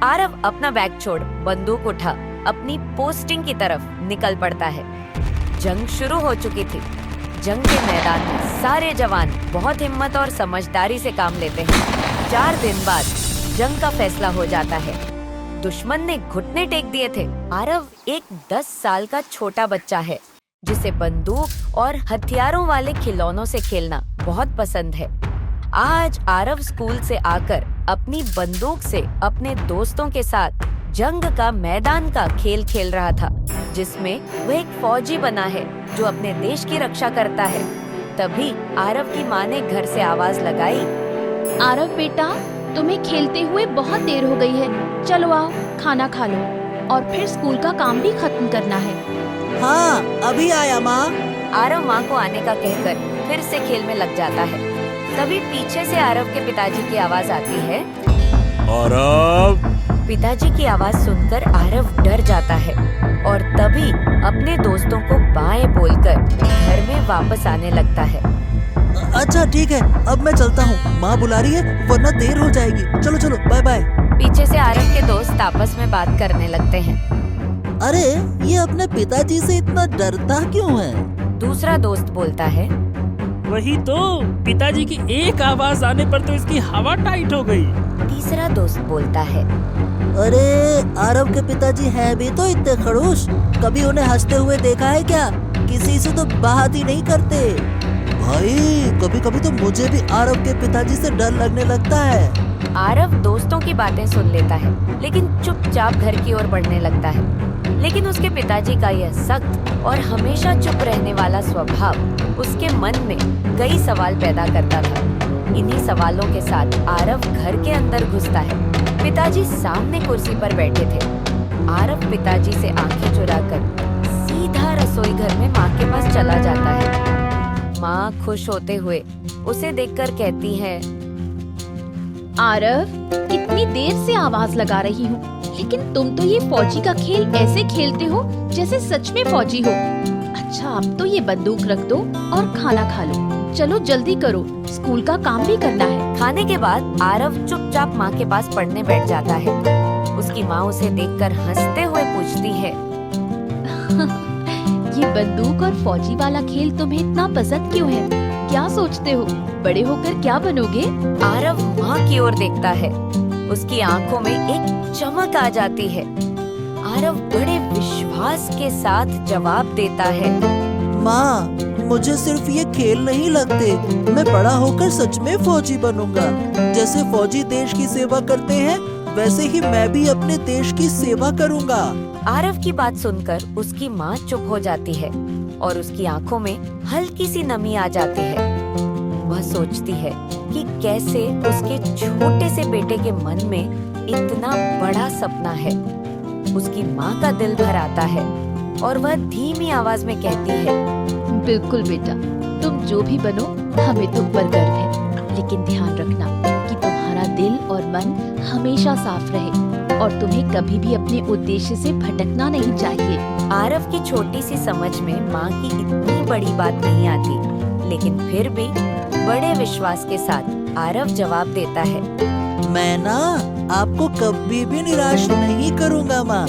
आरव अपना बैग छोड़ बंदूक उठा अपनी पोस्टिंग की तरफ निकल पड़ता है। जंग शुरू हो चुकी थी। जंग के मैदान में सारे जवान बहुत हिम्मत और समझदारी से काम लेते हैं। 4 दिन बाद जंग का फैसला हो जाता है। दुश्मन ने घुटने टेक दिए थे। आरव एक 10 साल का छोटा बच्चा है जिसे बंदूक और हथियारों वाले खिलौनों से खेलना बहुत पसंद है। आज आरव स्कूल से आकर अपनी बंदूक से अपने दोस्तों के साथ जंग का मैदान का खेल खेल रहा था, जिसमें वह एक फौजी बना है जो अपने देश की रक्षा करता है। तभी आरव की माँ ने घर से आवाज लगाई, आरव बेटा, तुम्हें खेलते हुए बहुत देर हो गई है। चलो आओ, खाना खा लो और फिर स्कूल का काम भी खत्म करना है। हाँ, अभी आया माँ। आरव माँ को आने का कहकर फिर से खेल में लग जाता है। तभी पीछे से आरव के पिताजी की आवाज आती है, आरव। पिताजी की आवाज सुनकर आरव डर जाता है और तभी अपने दोस्तों को बाएं बोलकर घर में वापस आने लगता है। अच्छा ठीक है, अब मैं चलता हूँ, माँ बुला रही है वरना देर हो जाएगी। चलो चलो, बाय बाय। पीछे से आरव के दोस्त आपस में बात करने लगते हैं। अरे, ये अपने पिताजी से इतना डरता क्यों है? दूसरा दोस्त बोलता है, वही तो, पिताजी की एक आवाज आने पर तो इसकी हवा टाइट हो गई। तीसरा दोस्त बोलता है, अरे, आरव के पिताजी हैं भी तो इतने खड़ूस, कभी उन्हें हंसते हुए देखा है क्या? किसी से तो बात ही नहीं करते। भाई, कभी कभी तो मुझे भी आरव के पिताजी से डर लगने लगता है। आरव दोस्तों की बातें सुन लेता है लेकिन चुपचाप घर की ओर बढ़ने लगता है। लेकिन उसके पिताजी का यह सख्त और हमेशा चुप रहने वाला स्वभाव उसके मन में कई सवाल पैदा करता था। इन्हीं सवालों के साथ आरव घर के अंदर घुसता है। पिताजी सामने कुर्सी पर बैठे थे। आरव पिताजी से आंखें चुराकर सीधा रसोई घर में माँ के पास चला जाता है। माँ खुश होते हुए उसे देखकर कहती है, आरव, कितनी देर से आवाज लगा रही हूँ, लेकिन तुम तो ये फौजी का खेल ऐसे खेलते हो जैसे सच में फौजी हो। अच्छा, अब तो ये बंदूक रख दो और खाना खा लो। चलो जल्दी करो, स्कूल का काम भी करना है। खाने के बाद आरव चुपचाप माँ के पास पढ़ने बैठ जाता है। उसकी माँ उसे देखकर हंसते हुए पूछती है, ये बंदूक और फौजी वाला खेल तुम्हें इतना पसंद क्यों है? क्या सोचते हो, बड़े होकर क्या बनोगे? आरव माँ की ओर देखता है। उसकी आंखों में एक चमक आ जाती है। आरव बड़े विश्वास के साथ जवाब देता है, माँ, मुझे सिर्फ ये खेल नहीं लगते, मैं बड़ा होकर सच में फौजी बनूंगा। जैसे फौजी देश की सेवा करते हैं, वैसे ही मैं भी अपने देश की सेवा करूंगा। आरव की बात सुनकर उसकी माँ चुप हो जाती है और उसकी आंखों में हल्की सी नमी आ जाती है। वह सोचती है कि कैसे उसके छोटे से बेटे के मन में इतना बड़ा सपना है। उसकी माँ का दिल भर आता है और वह धीमी आवाज में कहती है, बिल्कुल बेटा, तुम जो भी बनो, हमें तुम पर गर्व है। लेकिन ध्यान रखना कि तुम्हारा दिल और मन हमेशा साफ रहे और तुम्हें कभी भी अपने उद्देश्य से भटकना नहीं चाहिए। आरव की छोटी सी समझ में माँ की इतनी बड़ी बात नहीं आती, लेकिन फिर भी बड़े विश्वास के साथ आरव जवाब देता है, मैं ना आपको कभी भी निराश नहीं करूंगा माँ,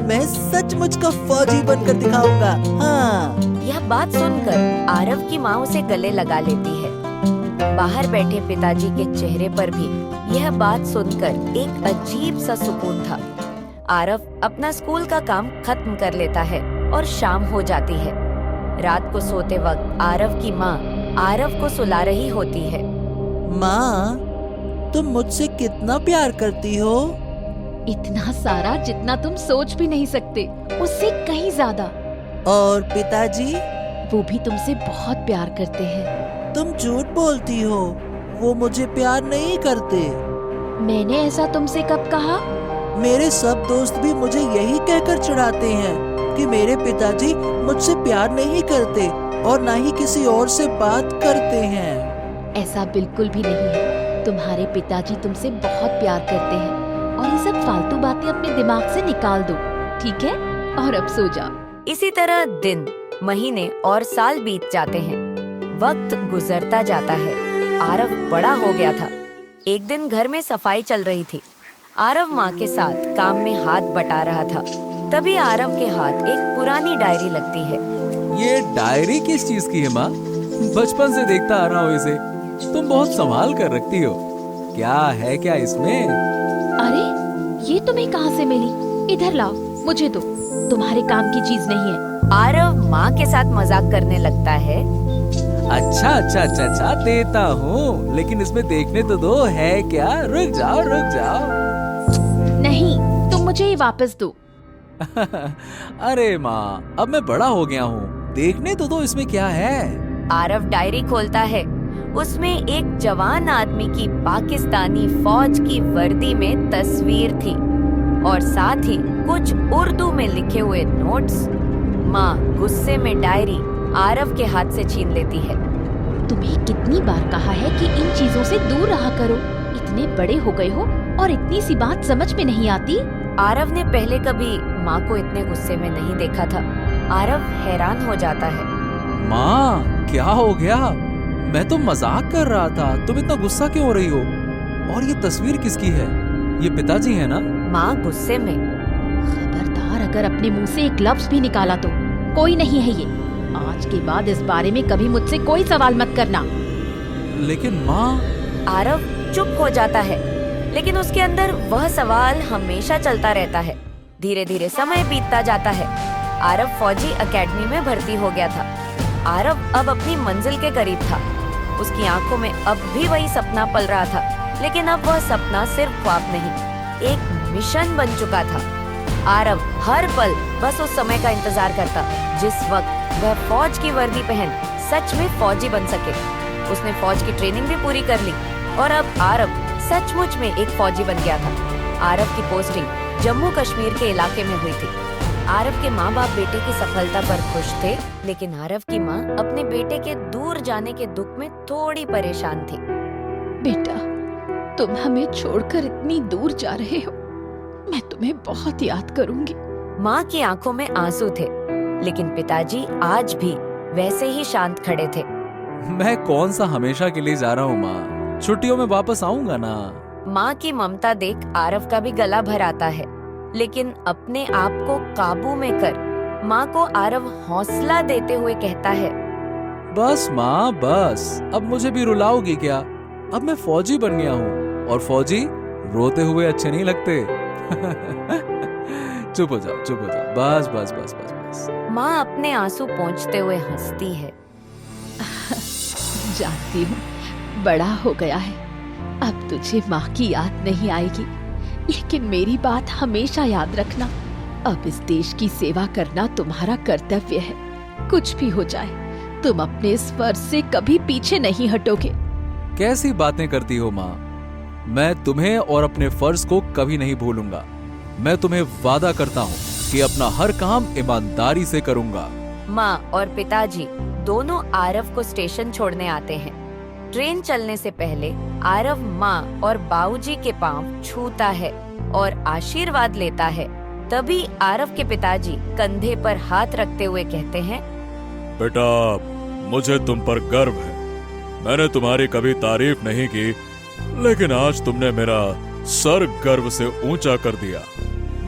मैं सचमुच का फौजी बनकर दिखाऊंगा। हाँ। यह बात सुनकर आरव की माँ उसे गले लगा लेती है। बाहर बैठे पिताजी के चेहरे पर भी यह बात सुनकर एक अजीब सा सुकून था। आरव अपना स्कूल का काम खत्म कर लेता है और शाम हो जाती है। रात को सोते वक्त आरव की माँ आरव को सुला रही होती है। माँ, तुम मुझसे कितना प्यार करती हो? इतना सारा जितना तुम सोच भी नहीं सकते, उससे कहीं ज्यादा। और पिताजी? वो भी तुमसे बहुत प्यार करते हैं। तुम झूठ बोलती हो, वो मुझे प्यार नहीं करते। मैंने ऐसा तुमसे कब कहा? मेरे सब दोस्त भी मुझे यही कहकर चिढ़ाते हैं कि मेरे पिताजी मुझसे प्यार नहीं करते और ना ही किसी और से बात करते हैं। ऐसा बिल्कुल भी नहीं है। तुम्हारे पिताजी तुमसे बहुत प्यार करते हैं और ये सब फालतू बातें अपने दिमाग से निकाल दो, ठीक है? और अब सो जाओ। इसी तरह दिन, महीने और साल बीत जाते हैं। वक्त गुजरता जाता है। आरव बड़ा हो गया था। एक दिन घर में सफाई चल रही थी। आरव माँ के साथ काम में हाथ बटा रहा था। तभी आरव के हाथ एक पुरानी डायरी लगती है। ये डायरी किस चीज की है माँ? बचपन से देखता आ रहा हूँ इसे। तुम बहुत संभाल कर रखती हो। क्या है क्या इसमें? अरे ये तुम्हें कहाँ से मिली? इधर लाओ, मुझे दो, तुम्हारे काम की चीज नहीं है। आरव माँ के साथ मजाक करने लगता है। अच्छा अच्छा अच्छा अच्छा, देता हूँ, लेकिन इसमें देखने तो दो है क्या। रुक जाओ रुक जाओ। नहीं, तुम मुझे ये वापस दो। अरे माँ, अब मैं बड़ा हो गया हूँ, देखने तो दो इसमें क्या है। आरव डायरी खोलता है। उसमें एक जवान आदमी की पाकिस्तानी फौज की वर्दी में तस्वीर थी और साथ ही कुछ उर्दू में लिखे हुए नोट्स। माँ गुस्से में डायरी आरव के हाथ से छीन लेती है। तुम्हें कितनी बार कहा है कि इन चीजों से दूर रहा करो। इतने बड़े हो गए हो और इतनी सी बात समझ में नहीं आती। आरव ने पहले कभी माँ को इतने गुस्से में नहीं देखा था। आरव हैरान हो जाता है। माँ क्या हो गया? मैं तो मजाक कर रहा था, तुम इतना गुस्सा क्यों हो रही हो? और ये तस्वीर किसकी है? ये पिताजी है ना? माँ गुस्से में। खबरदार, अगर अपने मुंह से एक लफ्ज भी निकाला तो कोई नहीं है ये। आज के बाद इस बारे में कभी मुझसे कोई सवाल मत करना। लेकिन माँ। आरव चुप हो जाता है, लेकिन उसके अंदर वह सवाल हमेशा चलता रहता है। धीरे धीरे समय बीतता जाता है। आरव फौजी एकेडमी में भर्ती हो गया था। आरव अब अपनी मंजिल के करीब था। उसकी आंखों में अब भी वही सपना पल रहा था, लेकिन अब वह सपना सिर्फ ख्वाब नहीं, एक मिशन बन चुका था। आरव हर पल बस उस समय का इंतजार करता जिस वक्त वह फौज की वर्दी पहन सच में फौजी बन सके। उसने फौज की ट्रेनिंग भी पूरी कर ली और अब आरव सचमुच में एक फौजी बन गया था। आरव की पोस्टिंग जम्मू कश्मीर के इलाके में हुई थी। आरव के माँ बाप बेटे की सफलता पर खुश थे, लेकिन आरव की माँ अपने बेटे के दूर जाने के दुख में थोड़ी परेशान थी। बेटा, तुम हमें छोड़कर इतनी दूर जा रहे हो। मैं तुम्हें बहुत याद करूंगी। माँ की आंखों में आंसू थे, लेकिन पिताजी आज भी वैसे ही शांत खड़े थे। मैं कौन सा हमेशा के लिए जा रहा हूँ माँ, छुट्टियों में वापस आऊंगा ना। माँ की ममता देख आरव का भी गला भर आता है, लेकिन अपने आप को काबू में कर माँ को आरव हौसला देते हुए कहता है। बस माँ बस, अब मुझे भी रुलाओगी क्या? अब मैं फौजी बन गया हूँ और फौजी रोते हुए अच्छे नहीं लगते। चुप हो जाओ चुप हो जाओ, बस बस बस बस बस। माँ अपने आंसू पोंछते हुए हंसती है। जानती हूँ बड़ा हो गया है, अब तुझे माँ की याद नहीं आएगी, लेकिन मेरी बात हमेशा याद रखना। अब इस देश की सेवा करना तुम्हारा कर्तव्य है। कुछ भी हो जाए, तुम अपने इस फर्ज से कभी पीछे नहीं हटोगे। कैसी बातें करती हो माँ? मैं तुम्हें और अपने फर्ज को कभी नहीं भूलूंगा। मैं तुम्हें वादा करता हूँ कि अपना हर काम ईमानदारी से करूंगा। माँ और पिताजी दोनों आरव को स्टेशन छोड़ने आते हैं। ट्रेन चलने से पहले आरव माँ और बाबूजी के पांव छूता है और आशीर्वाद लेता है। तभी आरव के पिताजी कंधे पर हाथ रखते हुए कहते हैं। बेटा, मुझे तुम पर गर्व है। मैंने तुम्हारी कभी तारीफ नहीं की, लेकिन आज तुमने मेरा सर गर्व से ऊंचा कर दिया।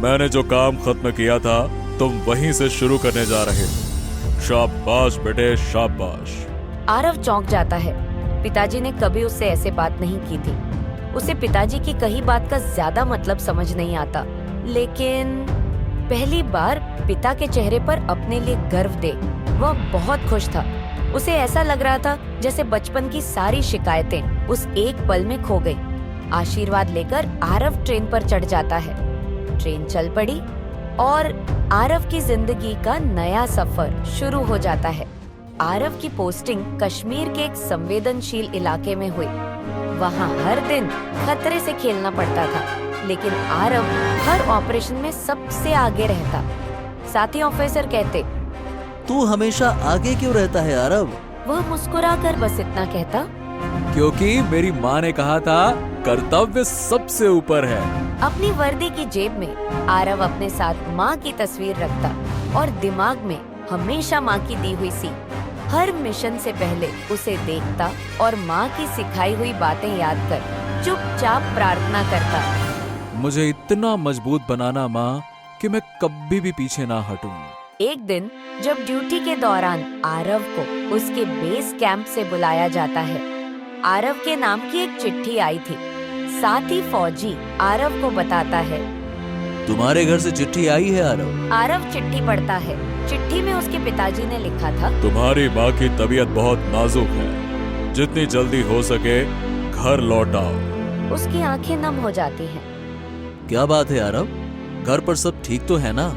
मैंने जो काम खत्म किया था, तुम वहीं से शुरू करने जा रहे हो। शाबाश बेटे, शाबाश। आरव चौंक जाता है। पिताजी ने कभी उससे ऐसे बात नहीं की थी। उसे पिताजी की कही बात का ज्यादा मतलब समझ नहीं आता, लेकिन पहली बार पिता के चेहरे पर अपने लिए गर्व देख वह बहुत खुश था। उसे ऐसा लग रहा था जैसे बचपन की सारी शिकायतें उस एक पल में खो गई। आशीर्वाद लेकर आरव ट्रेन पर चढ़ जाता है। ट्रेन चल पड़ी और आरव की जिंदगी का नया सफर शुरू हो जाता है। आरव की पोस्टिंग कश्मीर के एक संवेदनशील इलाके में हुई। वहाँ हर दिन खतरे से खेलना पड़ता था, लेकिन आरव हर ऑपरेशन में सबसे आगे रहता। साथी ऑफिसर कहते, तू हमेशा आगे क्यों रहता है आरव? वह मुस्कुराकर बस इतना कहता, क्योंकि मेरी माँ ने कहा था कर्तव्य सबसे ऊपर है। अपनी वर्दी की जेब में आरव अपने साथ माँ की तस्वीर रखता और दिमाग में हमेशा माँ की दी हुई सीख। हर मिशन से पहले उसे देखता और माँ की सिखाई हुई बातें याद कर चुपचाप प्रार्थना करता। मुझे इतना मजबूत बनाना माँ कि मैं कभी भी पीछे ना हटूं। एक दिन जब ड्यूटी के दौरान आरव को उसके बेस कैंप से बुलाया जाता है, आरव के नाम की एक चिट्ठी आई थी। साथ ही फौजी आरव को बताता है। तुम्हारे घर से चिट्ठी आई है आरव? आरव चिट्ठी पढ़ता है। चिट्ठी में उसके पिताजी ने लिखा था, तुम्हारी माँ की तबीयत बहुत नाजुक है, जितनी जल्दी हो सके घर लौट आओ। उसकी आंखें नम हो जाती हैं। क्या बात है आरव, घर पर सब ठीक तो है ना?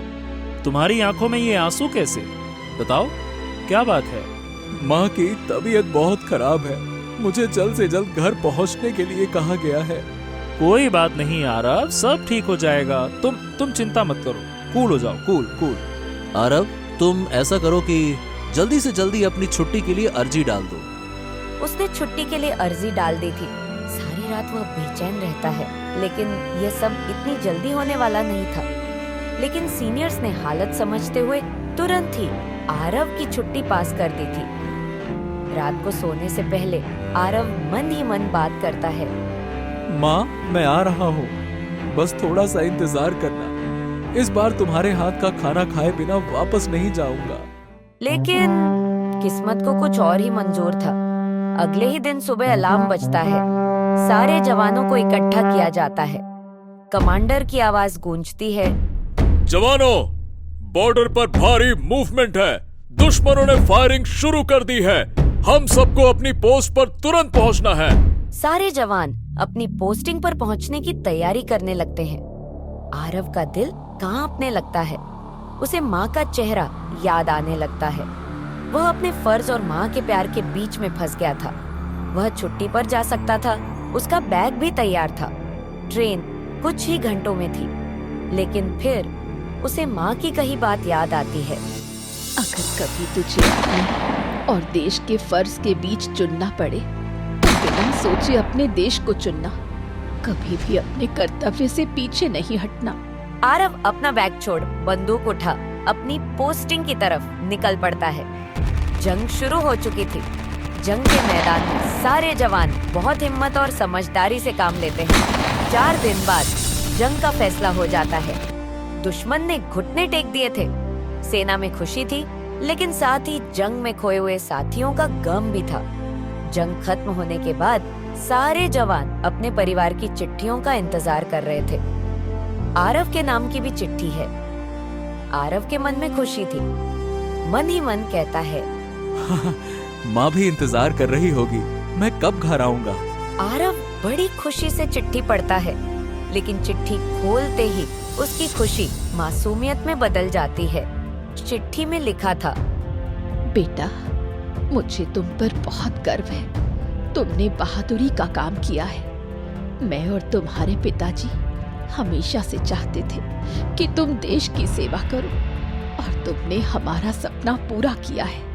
तुम्हारी आंखों में ये आंसू कैसे? बताओ क्या बात है? माँ की तबीयत बहुत खराब है, मुझे जल्द से जल्द घर पहुँचने के लिए कहा गया है। कोई बात नहीं आरव, सब ठीक हो जाएगा। तुम चिंता मत करो, कूल हो जाओ, कूल कूल। आरव, तुम ऐसा करो कि जल्दी से जल्दी अपनी छुट्टी के लिए अर्जी डाल दो। उसने छुट्टी के लिए अर्जी डाल दी थी। सारी रात वह बेचैन रहता है, लेकिन यह सब इतनी जल्दी होने वाला नहीं था। लेकिन सीनियर्स ने हालत समझते हुए तुरंत ही आरव की छुट्टी पास कर दी थी। रात को सोने से पहले आरव मन ही मन बात करता है। माँ, मैं आ रहा हूँ, बस थोड़ा सा इंतजार करना। इस बार तुम्हारे हाथ का खाना खाए बिना वापस नहीं जाऊंगा। लेकिन किस्मत को कुछ और ही मंजूर था। अगले ही दिन सुबह अलार्म बजता है। सारे जवानों को इकट्ठा किया जाता है। कमांडर की आवाज गूंजती है, जवानों, बॉर्डर पर भारी मूवमेंट है। दुश्मनों ने फायरिंग शुरू कर दी है। हम सबको अपनी पोस्ट पर तुरंत पहुंचना है। सारे जवान अपनी पोस्टिंग पर पहुंचने की तैयारी करने लगते हैं। आरव का दिल कांपने लगता है। उसे माँ का चेहरा याद आने लगता है। वह अपने फर्ज और माँ के प्यार के बीच में फंस गया था। वह छुट्टी पर जा सकता था, उसका बैग भी तैयार था। ट्रेन कुछ ही घंटों में थी, लेकिन फिर उसे माँ की कही बात याद आती है। अगर कभी तुझे अपने और देश के फर्ज के बीच चुनना पड़े तो बिना सोचे अपने देश को चुनना। कभी भी अपने कर्तव्य से पीछे नहीं हटना। आरव अपना बैग छोड़ बंदूक उठा अपनी पोस्टिंग की तरफ निकल पड़ता है। जंग शुरू हो चुकी थी। जंग के मैदान में सारे जवान बहुत हिम्मत और समझदारी से काम लेते हैं। 4 दिन बाद जंग का फैसला हो जाता है। दुश्मन ने घुटने टेक दिए थे। सेना में खुशी थी, लेकिन साथ ही जंग में खोए हुए साथियों का गम भी था। जंग खत्म होने के बाद सारे जवान अपने परिवार की चिट्ठियों का इंतजार कर रहे थे। आरव के नाम की भी चिट्ठी है। आरव के मन में खुशी थी। मन ही मन कहता है, माँ भी इंतजार कर रही होगी, मैं कब घर आऊंगा। आरव बड़ी खुशी से चिट्ठी पढ़ता है, लेकिन चिट्ठी खोलते ही उसकी खुशी मासूमियत में बदल जाती है। चिट्ठी में लिखा था, बेटा, मुझे तुम पर बहुत गर्व है। तुमने बहादुरी का काम किया है। मैं और तुम्हारे पिताजी हमेशा से चाहते थे कि तुम देश की सेवा करो, और तुमने हमारा सपना पूरा किया है।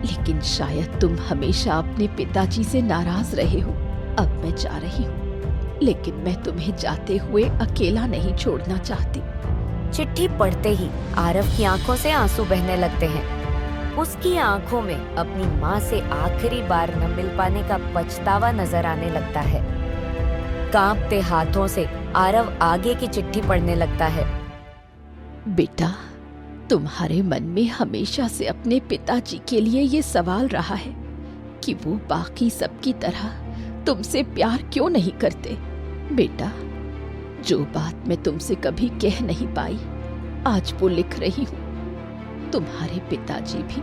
लेकिन शायद तुम हमेशा अपने पिताजी से नाराज रहे हो। अब मैं जा रही हूँ, लेकिन मैं तुम्हें जाते हुए अकेला नहीं छोड़ना चाहती। चिट्ठी पढ़ते ही आरव की आंखों से आंसू बहने लगते हैं। उसकी आंखों में अपनी माँ से आखिरी बार न मिल पाने का पछतावा नजर आने लगता है। कांपते हाथों से आरव आगे की चिट्ठी पढ़ने लगता है। बेटा, तुम्हारे मन में हमेशा से अपने पिताजी के लिए ये सवाल रहा है कि वो बाकी सबकी तरह तुमसे प्यार क्यों नहीं करते। बेटा, जो बात मैं तुमसे कभी कह नहीं पाई, आज वो लिख रही हूँ। तुम्हारे पिताजी भी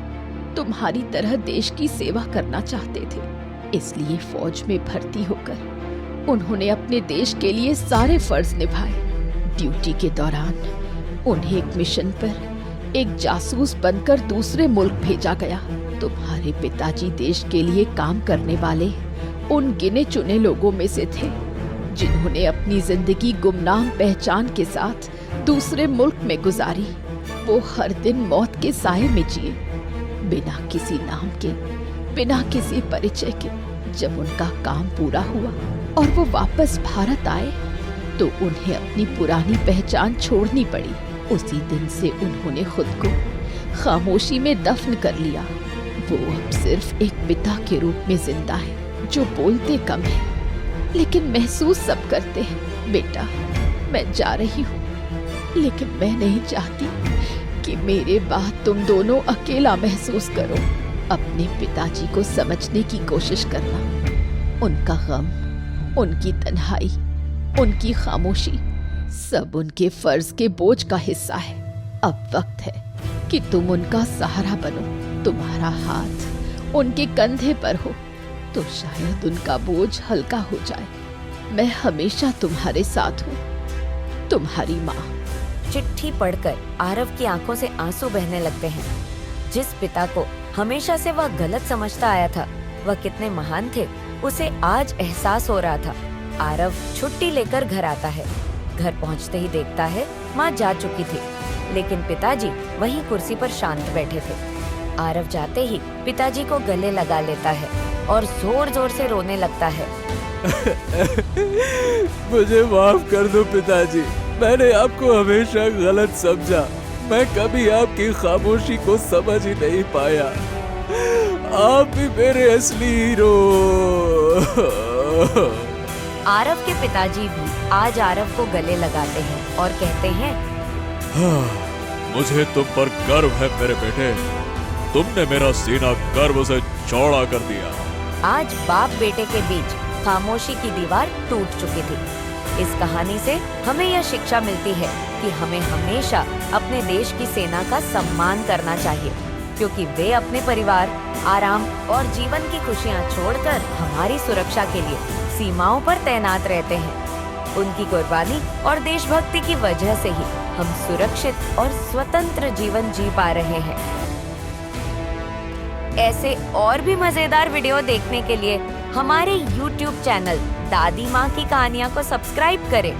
तुम्हारी तरह देश की सेवा करना चाहते थे, इसलिए फौज में भर्ती होकर उन्होंने अपने देश के लिए सारे फर्ज निभाए। ड्यूटी के दौरान उन्हें एक मिशन पर एक जासूस बनकर दूसरे मुल्क भेजा गया। तुम्हारे पिताजी देश के लिए काम करने वाले उन गिने चुने लोगों में से थे जिन्होंने अपनी जिंदगी गुमनाम पहचान के साथ दूसरे मुल्क में गुजारी। वो हर दिन मौत के साए में जिए, बिना किसी नाम के, बिना किसी परिचय के। जब उनका काम पूरा हुआ और वो वापस भारत आए तो उन्हें अपनी पुरानी पहचान छोड़नी पड़ी। उसी दिन से उन्होंने खुद को खामोशी में दफन कर लिया। वो अब सिर्फ एक पिता के रूप में जिंदा है, जो बोलते कम है लेकिन महसूस सब करते हैं। बेटा, मैं जा रही हूँ, लेकिन मैं नहीं चाहती कि मेरे बाद तुम दोनों अकेला महसूस करो। अपने पिताजी को समझने की कोशिश करना। उनका गम, उनकी तन्हाई, उनकी खामोशी सब उनके फर्ज के बोझ का हिस्सा है। अब वक्त है कि तुम उनका सहारा बनो। तुम्हारा हाथ उनके कंधे पर हो तो शायद उनका बोझ हल्का हो जाए। मैं हमेशा तुम्हारे साथ हूँ, तुम्हारी माँ। चिट्ठी पढ़कर आरव की आंखों से आंसू बहने लगते हैं। जिस पिता को हमेशा से वह गलत समझता आया था, वह कितने महान थे, उसे आज एहसास हो रहा था। आरव छुट्टी लेकर घर आता है। घर पहुंचते ही देखता है माँ जा चुकी थी, लेकिन पिताजी वहीं कुर्सी पर शांत बैठे थे। आरव जाते ही पिताजी को गले लगा लेता है और जोर जोर से रोने लगता है। मुझे माफ कर दो पिताजी, मैंने आपको हमेशा गलत समझा। मैं कभी आपकी खामोशी को समझ ही नहीं पाया। आप ही मेरे असली हीरो। आरव के पिताजी भी आज आरव को गले लगाते हैं और कहते हैं, मुझे तुम पर गर्व है मेरे बेटे। तुमने मेरा सीना गर्व से चौड़ा कर दिया। आज बाप बेटे के बीच खामोशी की दीवार टूट चुकी थी। इस कहानी से हमें यह शिक्षा मिलती है कि हमें हमेशा अपने देश की सेना का सम्मान करना चाहिए, क्योंकि वे अपने परिवार, आराम और जीवन की खुशियाँ छोड़कर हमारी सुरक्षा के लिए सीमाओं पर तैनात रहते हैं। उनकी कुर्बानी और देशभक्ति की वजह से ही हम सुरक्षित और स्वतंत्र जीवन जी पा रहे हैं। ऐसे और भी मजेदार वीडियो देखने के लिए हमारे YouTube चैनल दादी माँ की कहानियाँ को सब्सक्राइब करें